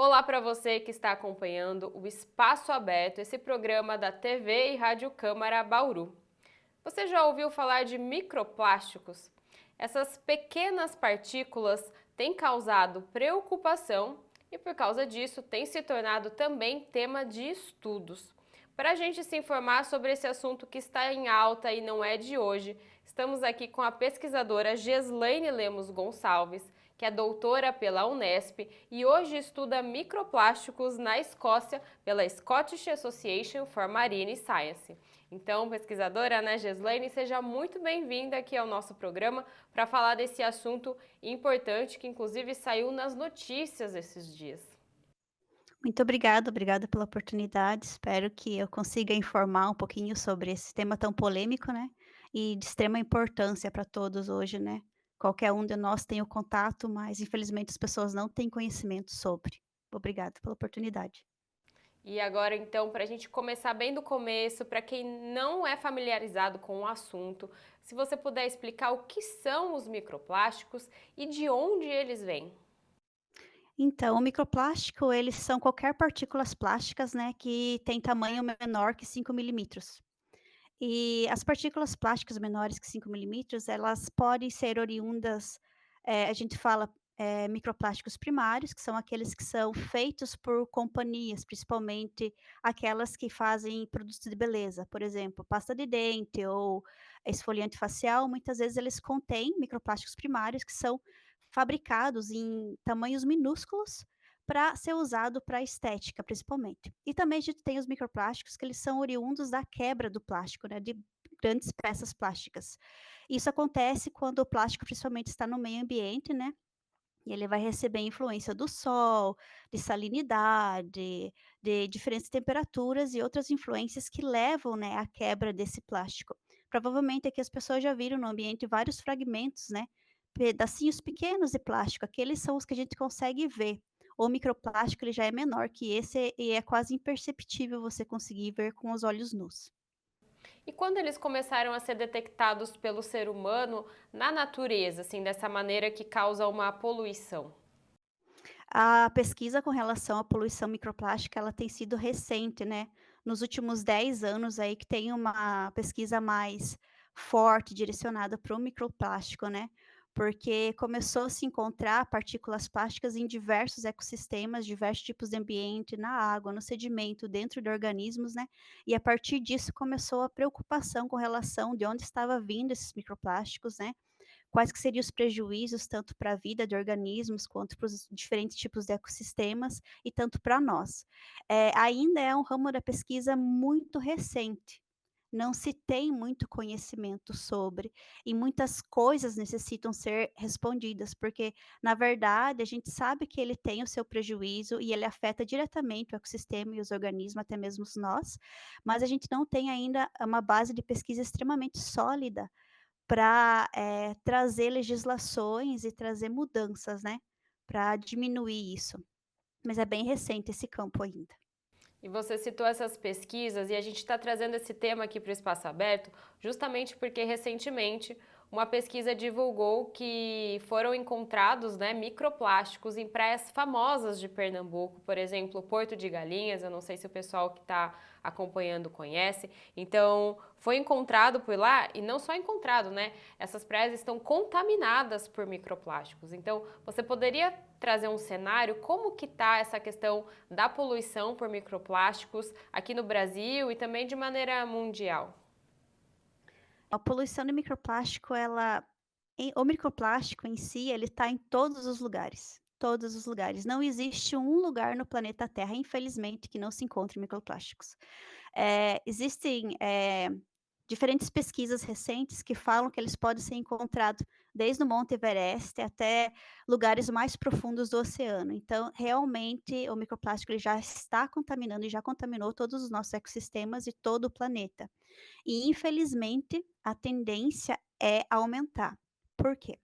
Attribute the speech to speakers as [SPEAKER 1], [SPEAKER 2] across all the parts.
[SPEAKER 1] Olá para você que está acompanhando o Espaço Aberto, esse programa da TV e Rádio Câmara Bauru. Você já ouviu falar de microplásticos? Essas pequenas partículas têm causado preocupação e, por causa disso, têm se tornado também tema de estudos. Para a gente se informar sobre esse assunto que está em alta e não é de hoje, estamos aqui com a pesquisadora Geslaine Lemos Gonçalves, que é doutora pela Unesp e hoje estuda microplásticos na Escócia pela Scottish Association for Marine Science. Então, pesquisadora Ana Geslaine, seja muito bem-vinda aqui ao nosso programa para falar desse assunto importante que inclusive saiu nas notícias esses dias.
[SPEAKER 2] Muito obrigada pela oportunidade. Espero que eu consiga informar um pouquinho sobre esse tema tão polêmico, né, e de extrema importância para todos hoje, né. Qualquer um de nós tem o contato, mas infelizmente as pessoas não têm conhecimento sobre. Obrigada pela oportunidade.
[SPEAKER 1] E agora, então, para a gente começar bem do começo, para quem não é familiarizado com o assunto, se você puder explicar o que são os microplásticos e de onde eles vêm.
[SPEAKER 2] Então, o microplástico, eles são qualquer partículas plásticas, né, que tem tamanho menor que 5 milímetros. E as partículas plásticas menores que 5 milímetros, elas podem ser oriundas, a gente fala, microplásticos primários, que são aqueles que são feitos por companhias, principalmente aquelas que fazem produtos de beleza, por exemplo, pasta de dente ou esfoliante facial, muitas vezes eles contêm microplásticos primários que são fabricados em tamanhos minúsculos para ser usado para estética, principalmente. E também a gente tem os microplásticos que eles são oriundos da quebra do plástico, né, de grandes peças plásticas. Isso acontece quando o plástico principalmente está no meio ambiente, né, e ele vai receber influência do sol, de salinidade, de diferentes temperaturas e outras influências que levam, né, à quebra desse plástico. Provavelmente aqui as pessoas já viram no ambiente vários fragmentos, né, pedacinhos pequenos de plástico, aqueles são os que a gente consegue ver. O microplástico ele já é menor que esse e é quase imperceptível você conseguir ver com os olhos nus.
[SPEAKER 1] E quando eles começaram a ser detectados pelo ser humano na natureza, assim, dessa maneira que causa uma poluição?
[SPEAKER 2] A pesquisa com relação à poluição microplástica, ela tem sido recente, né, nos últimos 10 anos aí que tem uma pesquisa mais forte direcionada para o microplástico, né, porque começou a se encontrar partículas plásticas em diversos ecossistemas, diversos tipos de ambiente, na água, no sedimento, dentro de organismos, né, e a partir disso começou a preocupação com relação de onde estava vindo esses microplásticos, né, quais que seriam os prejuízos tanto para a vida de organismos quanto para os diferentes tipos de ecossistemas e tanto para nós. Ainda é um ramo da pesquisa muito recente, não se tem muito conhecimento sobre, e muitas coisas necessitam ser respondidas, porque, na verdade, a gente sabe que ele tem o seu prejuízo e ele afeta diretamente o ecossistema e os organismos, até mesmo nós, mas a gente não tem ainda uma base de pesquisa extremamente sólida para, trazer legislações e trazer mudanças, né, para diminuir isso. Mas é bem recente esse campo ainda.
[SPEAKER 1] E você citou essas pesquisas e a gente está trazendo esse tema aqui para o Espaço Aberto justamente porque recentemente uma pesquisa divulgou que foram encontrados, né, microplásticos em praias famosas de Pernambuco, por exemplo, Porto de Galinhas, eu não sei se o pessoal que está acompanhando conhece. Então, foi encontrado por lá e não só encontrado, né? Essas praias estão contaminadas por microplásticos. Então, você poderia trazer um cenário como que está essa questão da poluição por microplásticos aqui no Brasil e também de maneira mundial?
[SPEAKER 2] A poluição de microplástico, o microplástico em si, ele está em todos os lugares, todos os lugares. Não existe um lugar no planeta Terra, infelizmente, que não se encontre microplásticos. Existem, diferentes pesquisas recentes que falam que eles podem ser encontrados desde o Monte Everest até lugares mais profundos do oceano. Então, realmente, o microplástico ele já está contaminando e já contaminou todos os nossos ecossistemas e todo o planeta. E infelizmente a tendência é aumentar. Por quê?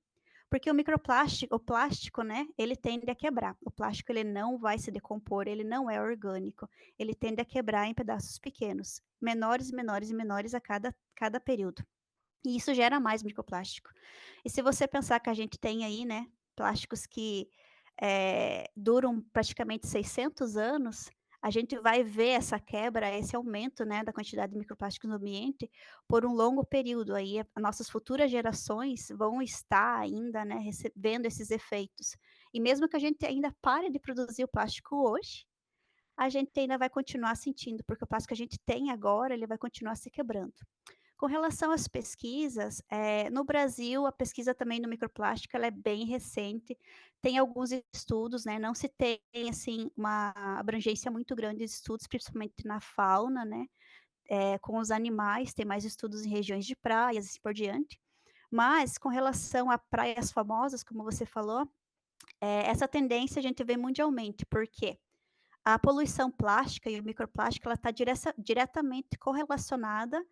[SPEAKER 2] Porque o plástico, né, ele tende a quebrar. O plástico ele não vai se decompor, ele não é orgânico, ele tende a quebrar em pedaços pequenos, menores, menores e menores a cada período. E isso gera mais microplástico. E se você pensar que a gente tem aí, né, plásticos que duram praticamente 600 anos, a gente vai ver essa quebra, esse aumento, né, da quantidade de microplásticos no ambiente por um longo período. Aí, nossas futuras gerações vão estar ainda, né, recebendo esses efeitos. E mesmo que a gente ainda pare de produzir o plástico hoje, a gente ainda vai continuar sentindo, porque o plástico que a gente tem agora, ele vai continuar se quebrando. Com relação às pesquisas, no Brasil, a pesquisa também do microplástico, ela é bem recente. Tem alguns estudos, né, não se tem, assim, uma abrangência muito grande de estudos, principalmente na fauna, né, com os animais, tem mais estudos em regiões de praias e assim por diante. Mas com relação a praias famosas, como você falou, essa tendência a gente vê mundialmente, por quê? A poluição plástica e o microplástico, ela está diretamente correlacionada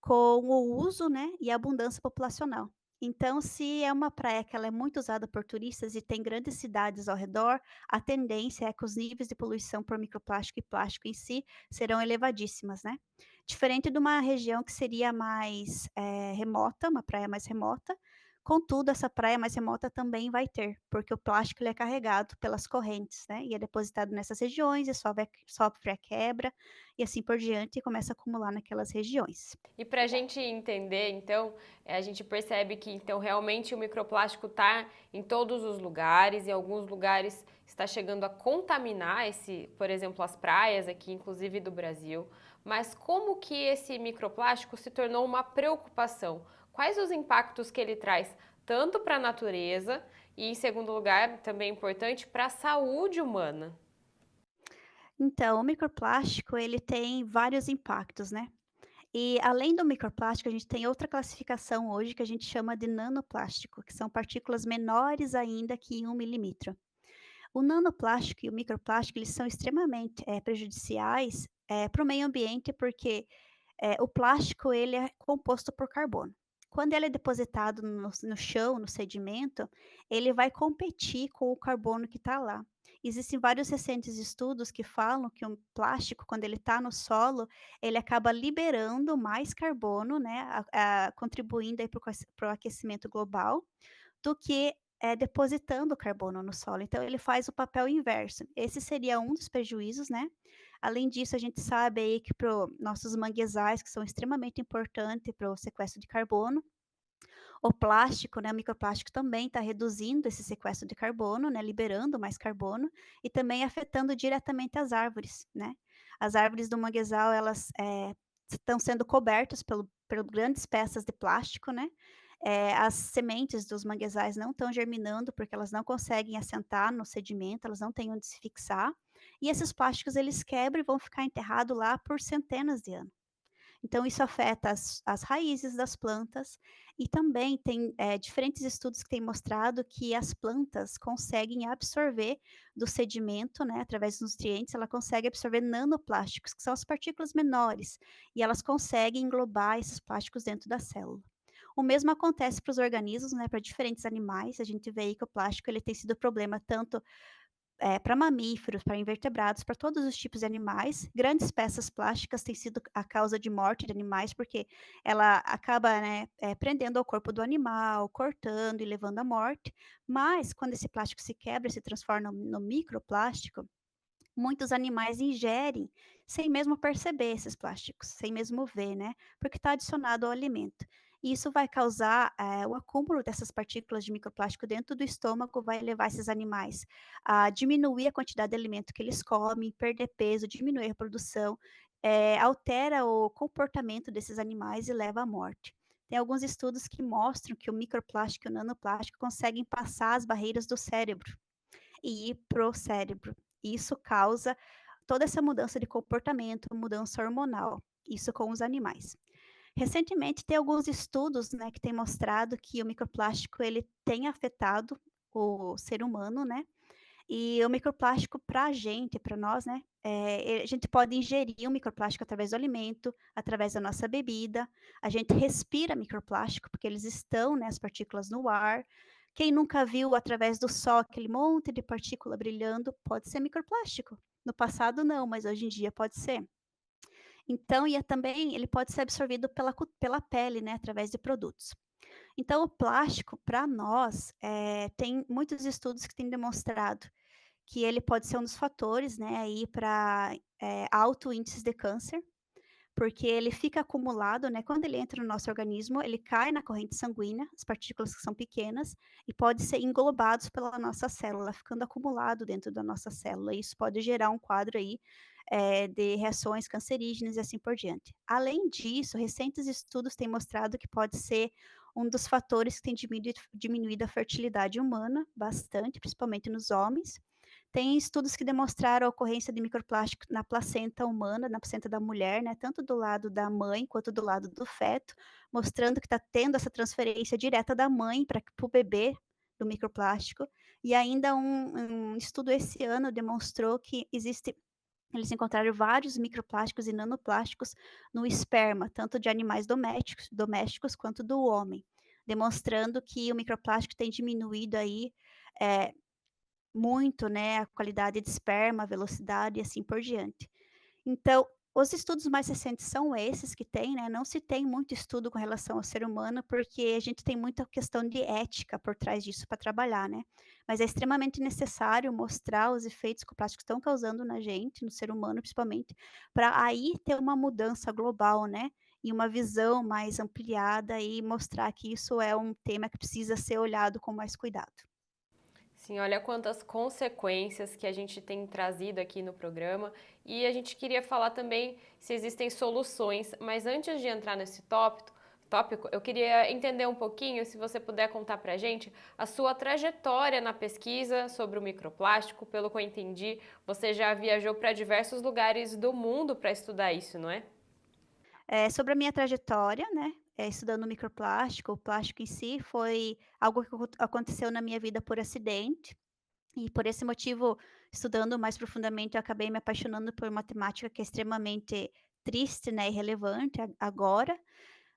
[SPEAKER 2] com o uso, né, e a abundância populacional. Então, se é uma praia que ela é muito usada por turistas e tem grandes cidades ao redor, a tendência é que os níveis de poluição por microplástico e plástico em si serão elevadíssimas, né. Diferente de uma região que seria mais, remota, uma praia mais remota, contudo essa praia mais remota também vai ter, porque o plástico ele é carregado pelas correntes, né, e é depositado nessas regiões e sofre a quebra, e assim por diante, e começa a acumular naquelas regiões.
[SPEAKER 1] E para a gente entender, então, a gente percebe que então realmente o microplástico está em todos os lugares, em alguns lugares está chegando a contaminar esse, por exemplo, as praias aqui, inclusive do Brasil. Mas como que esse microplástico se tornou uma preocupação? Quais os impactos que ele traz tanto para a natureza e, em segundo lugar, também importante para a saúde humana?
[SPEAKER 2] Então, o microplástico ele tem vários impactos, né. E além do microplástico, a gente tem outra classificação hoje que a gente chama de nanoplástico, que são partículas menores ainda que 1 milímetro. O nanoplástico e o microplástico, eles são extremamente, prejudiciais, para o meio ambiente, porque o plástico ele é composto por carbono. Quando ele é depositado no chão, no sedimento, ele vai competir com o carbono que está lá. Existem vários recentes estudos que falam que um plástico, quando ele está no solo, ele acaba liberando mais carbono, né, contribuindo para o aquecimento global, do que, depositando carbono no solo, então ele faz o papel inverso. Esse seria um dos prejuízos, né. Além disso, a gente sabe aí que para o nossos manguezais, que são extremamente importante para o sequestro de carbono, o plástico, né, o microplástico também está reduzindo esse sequestro de carbono, né, liberando mais carbono e também afetando diretamente as árvores, né. As árvores do manguezal, elas, estão sendo cobertas pelo grandes peças de plástico, né. As sementes dos manguezais não estão germinando, porque elas não conseguem assentar no sedimento, elas não têm onde se fixar, e esses plásticos eles quebram e vão ficar enterrado lá por centenas de anos. Então isso afeta as raízes das plantas e também tem, diferentes estudos que têm mostrado que as plantas conseguem absorver do sedimento, né, através dos nutrientes, ela consegue absorver nanoplásticos, que são as partículas menores, e elas conseguem englobar esses plásticos dentro da célula. O mesmo acontece para os organismos, né, para diferentes animais, a gente vê aí que o plástico ele tem sido problema tanto para mamíferos, para invertebrados, para todos os tipos de animais. Grandes peças plásticas têm sido a causa de morte de animais, porque ela acaba, né, prendendo ao corpo do animal, cortando e levando à morte. Mas quando esse plástico se quebra, se transforma no microplástico, muitos animais ingerem sem mesmo perceber esses plásticos, sem mesmo ver, né, porque está adicionado ao alimento. E isso vai causar, o acúmulo dessas partículas de microplástico dentro do estômago, vai levar esses animais a diminuir a quantidade de alimento que eles comem, perder peso, diminuir a reprodução, altera o comportamento desses animais e leva à morte. Tem alguns estudos que mostram que o microplástico e o nanoplástico conseguem passar as barreiras do cérebro e ir para o cérebro. Isso causa toda essa mudança de comportamento, mudança hormonal, isso com os animais. Recentemente tem alguns estudos, né, que têm mostrado que o microplástico ele tem afetado o ser humano, né, e o microplástico para a gente, para nós, né, a gente pode ingerir o microplástico através do alimento, através da nossa bebida, a gente respira microplástico, porque eles estão, né, as partículas no ar. Quem nunca viu através do sol aquele monte de partícula brilhando, pode ser microplástico. No passado não, mas hoje em dia pode ser. Então, também ele pode ser absorvido pela pele, né, através de produtos. Então o plástico, para nós, tem muitos estudos que têm demonstrado que ele pode ser um dos fatores, né, aí para, alto índices de câncer, porque ele fica acumulado, né, quando ele entra no nosso organismo, ele cai na corrente sanguínea, as partículas que são pequenas, e pode ser englobados pela nossa célula, ficando acumulado dentro da nossa célula. Isso pode gerar um quadro aí, de reações cancerígenas e assim por diante. Além disso, recentes estudos têm mostrado que pode ser um dos fatores que tem diminuído a fertilidade humana bastante, principalmente nos homens. Tem estudos que demonstraram a ocorrência de microplástico na placenta humana, na placenta da mulher, né, tanto do lado da mãe quanto do lado do feto, mostrando que está tendo essa transferência direta da mãe para o bebê do microplástico. E ainda um estudo esse ano demonstrou que eles encontraram vários microplásticos e nanoplásticos no esperma, tanto de animais domésticos quanto do homem, demonstrando que o microplástico tem diminuído aí, eh, muito, né, a qualidade de esperma, a velocidade e assim por diante. Então, os estudos mais recentes são esses que tem, né, não se tem muito estudo com relação ao ser humano, porque a gente tem muita questão de ética por trás disso para trabalhar, né. Mas é extremamente necessário mostrar os efeitos que o plástico estão causando na gente, no ser humano principalmente, para aí ter uma mudança global, né, e uma visão mais ampliada e mostrar que isso é um tema que precisa ser olhado com mais cuidado.
[SPEAKER 1] Sim, olha quantas consequências que a gente tem trazido aqui no programa e a gente queria falar também se existem soluções, mas antes de entrar nesse tópico, eu queria entender um pouquinho, se você puder contar pra gente, a sua trajetória na pesquisa sobre o microplástico. Pelo que eu entendi, você já viajou para diversos lugares do mundo para estudar isso, não é?
[SPEAKER 2] Sobre a minha trajetória, né, estudando microplástico, o plástico em si foi algo que aconteceu na minha vida por acidente, e por esse motivo, estudando mais profundamente, eu acabei me apaixonando por matemática que é extremamente triste, né, e relevante agora.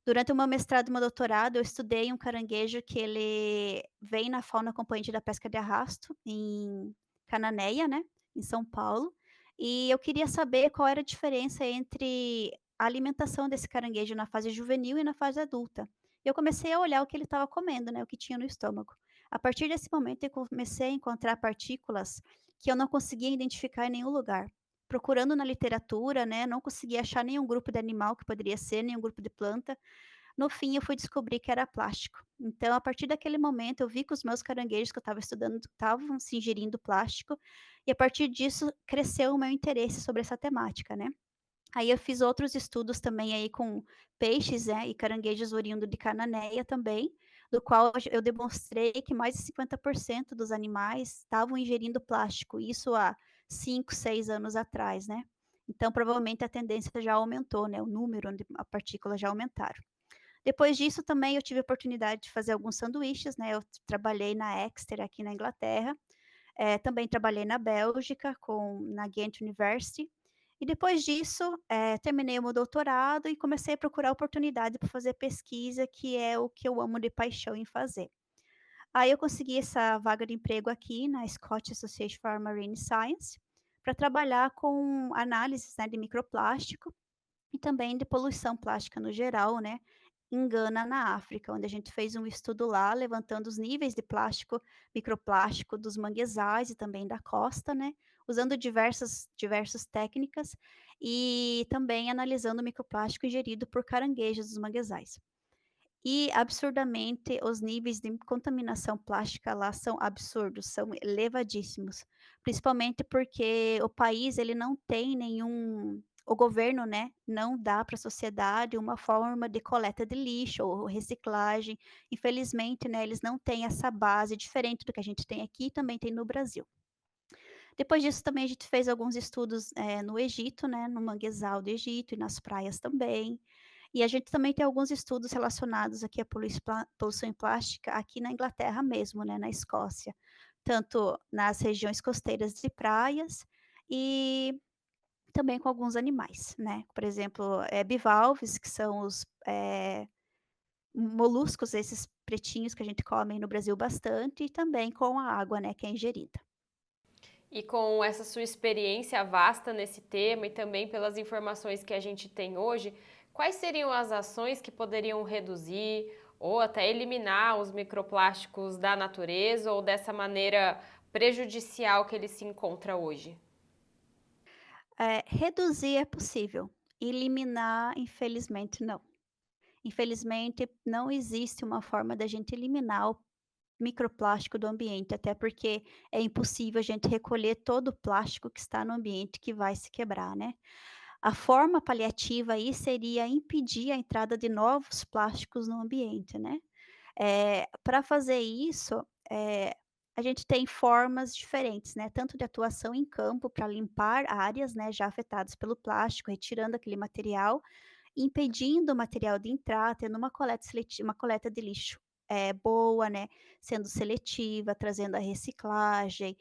[SPEAKER 2] Durante o meu mestrado e meu doutorado, eu estudei um caranguejo que ele vem na fauna acompanhante da pesca de arrasto, em Cananéia, né, em São Paulo, e eu queria saber qual era a diferença entre a alimentação desse caranguejo na fase juvenil e na fase adulta. E eu comecei a olhar o que ele estava comendo, né, o que tinha no estômago. A partir desse momento, eu comecei a encontrar partículas que eu não conseguia identificar em nenhum lugar. Procurando na literatura, né, não conseguia achar nenhum grupo de animal que poderia ser, nenhum grupo de planta. No fim, eu fui descobrir que era plástico. Então, a partir daquele momento, eu vi que os meus caranguejos que eu estava estudando estavam se ingerindo plástico, e a partir disso cresceu o meu interesse sobre essa temática, né. Aí eu fiz outros estudos também aí com peixes, né, e caranguejos oriundo de Cananéia também, do qual eu demonstrei que mais de 50% dos animais estavam ingerindo plástico, isso há 5, 6 anos atrás, né. Então provavelmente a tendência já aumentou, né, o número de a partículas já aumentaram. Depois disso também eu tive a oportunidade de fazer alguns sanduíches, né, eu trabalhei na Exeter aqui na Inglaterra, também trabalhei na Bélgica na Ghent University, e depois disso, terminei o meu doutorado e comecei a procurar oportunidade para fazer pesquisa, que é o que eu amo de paixão em fazer. Aí eu consegui essa vaga de emprego aqui na Scottish Association for Marine Science, para trabalhar com análises, né, de microplástico e também de poluição plástica no geral, né, em Gana, na África, onde a gente fez um estudo lá, levantando os níveis de plástico, microplástico dos manguezais e também da costa, né, usando diversas técnicas e também analisando o microplástico ingerido por caranguejos dos manguezais. E, absurdamente, os níveis de contaminação plástica lá são absurdos, são elevadíssimos, principalmente porque o país ele não tem nenhum o governo, né, não dá para a sociedade uma forma de coleta de lixo ou reciclagem. Infelizmente, né, eles não têm essa base diferente do que a gente tem aqui e também tem no Brasil. Depois disso também a gente fez alguns estudos, no Egito, né, no manguezal do Egito e nas praias também. E a gente também tem alguns estudos relacionados aqui à poluição plástica aqui na Inglaterra mesmo, né, na Escócia, tanto nas regiões costeiras de praias e também com alguns animais, né, por exemplo, bivalves, que são os, moluscos, esses pretinhos que a gente come no Brasil bastante, e também com a água, né, que é ingerida.
[SPEAKER 1] E com essa sua experiência vasta nesse tema e também pelas informações que a gente tem hoje, quais seriam as ações que poderiam reduzir ou até eliminar os microplásticos da natureza ou dessa maneira prejudicial que ele se encontra hoje?
[SPEAKER 2] Reduzir é possível, eliminar, infelizmente, não. Infelizmente, não existe uma forma da gente eliminar o microplástico do ambiente, até porque é impossível a gente recolher todo o plástico que está no ambiente que vai se quebrar, né. A forma paliativa aí seria impedir a entrada de novos plásticos no ambiente, né. Pra fazer isso, a gente tem formas diferentes, né, tanto de atuação em campo para limpar áreas, né, já afetadas pelo plástico, retirando aquele material, impedindo o material de entrar, tendo uma coleta de lixo, boa, né, sendo seletiva, trazendo a reciclagem,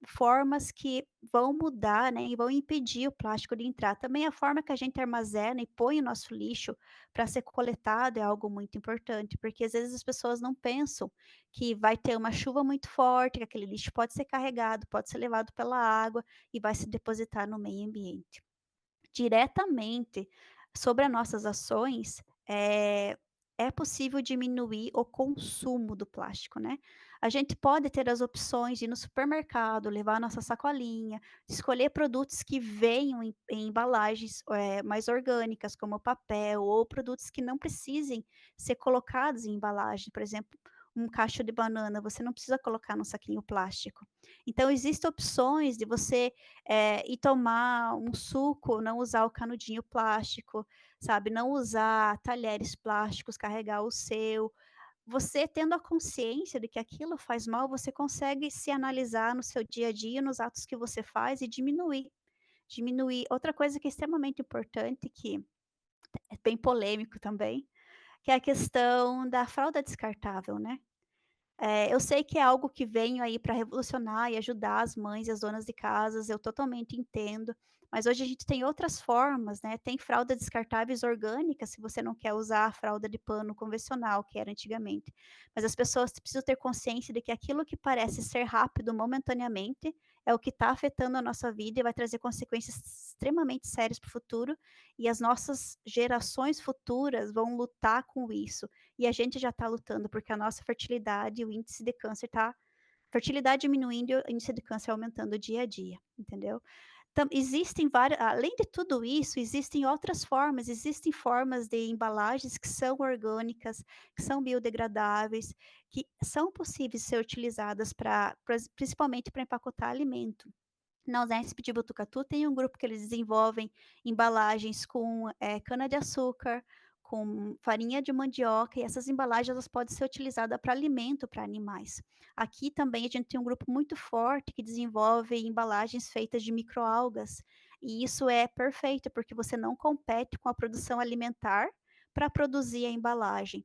[SPEAKER 2] formas que vão mudar, né, e vão impedir o plástico de entrar. Também a forma que a gente armazena e põe o nosso lixo para ser coletado é algo muito importante, porque às vezes as pessoas não pensam que vai ter uma chuva muito forte, que aquele lixo pode ser carregado, pode ser levado pela água e vai se depositar no meio ambiente. Diretamente sobre as nossas ações, é possível diminuir o consumo do plástico, né. A gente pode ter as opções de ir no supermercado, levar a nossa sacolinha, escolher produtos que venham em embalagens, mais orgânicas, como papel ou produtos que não precisem ser colocados em embalagem, por exemplo, um cacho de banana, você não precisa colocar num saquinho plástico. Então existem opções de você ir tomar um suco, não usar o canudinho plástico, sabe, não usar talheres plásticos, carregar o seu. Você tendo a consciência de que aquilo faz mal, você consegue se analisar no seu dia a dia, nos atos que você faz e diminuir. Outra coisa que é extremamente importante, que é bem polêmico também, que é a questão da fralda descartável, né. Eu sei que é algo que veio aí para revolucionar e ajudar as mães e as donas de casas, eu totalmente entendo, mas hoje a gente tem outras formas, né, tem fraldas descartáveis orgânicas, se você não quer usar a fralda de pano convencional, que era antigamente. Mas as pessoas precisam ter consciência de que aquilo que parece ser rápido momentaneamente, é o que está afetando a nossa vida e vai trazer consequências extremamente sérias para o futuro, e as nossas gerações futuras vão lutar com isso. E a gente já está lutando, porque a nossa fertilidade, o índice de câncer está fertilidade diminuindo e o índice de câncer aumentando dia a dia, entendeu. Existem várias, além de tudo isso, existem outras formas, existem formas de embalagens que são orgânicas, que são biodegradáveis, que são possíveis de ser utilizadas principalmente para empacotar alimento. Na Unesp de Botucatu tem um grupo que eles desenvolvem embalagens com, cana-de-açúcar, com farinha de mandioca, e essas embalagens elas podem ser utilizadas para alimento para animais. Aqui também a gente tem um grupo muito forte que desenvolve embalagens feitas de microalgas, e isso é perfeito, porque você não compete com a produção alimentar para produzir a embalagem.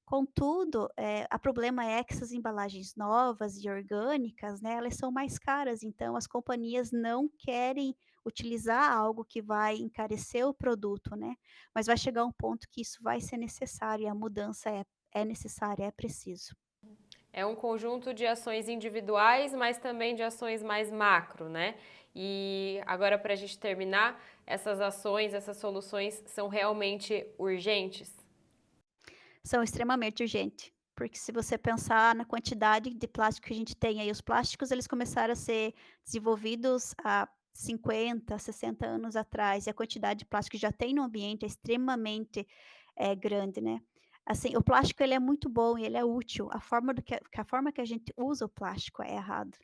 [SPEAKER 2] Contudo, a problema é que essas embalagens novas e orgânicas, né, elas são mais caras, então as companhias não querem utilizar algo que vai encarecer o produto, né, mas vai chegar um ponto que isso vai ser necessário e a mudança é necessária, é preciso.
[SPEAKER 1] É um conjunto de ações individuais, mas também de ações mais macro, né? E agora, para a gente terminar, essas ações, essas soluções são realmente urgentes?
[SPEAKER 2] São extremamente urgente, porque se você pensar na quantidade de plástico que a gente tem aí, os plásticos eles começaram a ser desenvolvidos há 50, 60 anos atrás, e a quantidade de plástico que já tem no ambiente é extremamente, grande, né. Assim, o plástico ele é muito bom e ele é útil, a forma que a gente usa o plástico é errado.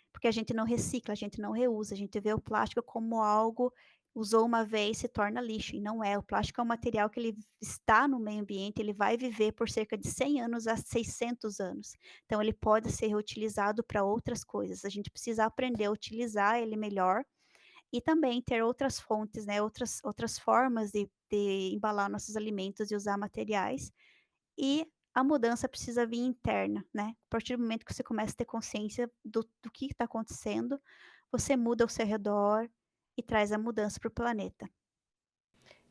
[SPEAKER 2] Porque a gente não recicla, a gente não reusa, a gente vê o plástico como algo, usou uma vez, se torna lixo, e não é. O plástico é um material que ele está no meio ambiente, ele vai viver por cerca de 100 anos a 600 anos. Então ele pode ser reutilizado para outras coisas. A gente precisa aprender a utilizar ele melhor e também ter outras fontes, né, outras formas de embalar nossos alimentos e usar materiais, e a mudança precisa vir interna, né. A partir do momento que você começa a ter consciência do que está acontecendo, você muda ao seu redor e traz a mudança para o planeta.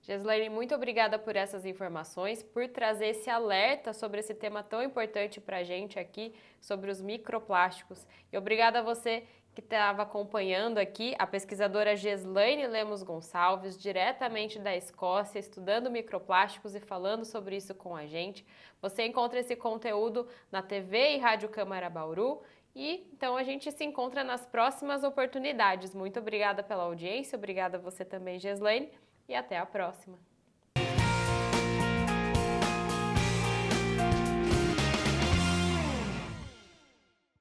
[SPEAKER 1] Gislaine, muito obrigada por essas informações, por trazer esse alerta sobre esse tema tão importante para a gente aqui, sobre os microplásticos. E obrigada a você que estava acompanhando aqui a pesquisadora Geslaine Lemos Gonçalves, diretamente da Escócia, estudando microplásticos e falando sobre isso com a gente. Você encontra esse conteúdo na TV e Rádio Câmara Bauru. E então a gente se encontra nas próximas oportunidades. Muito obrigada pela audiência, obrigada a você também, Geslaine, e até a próxima.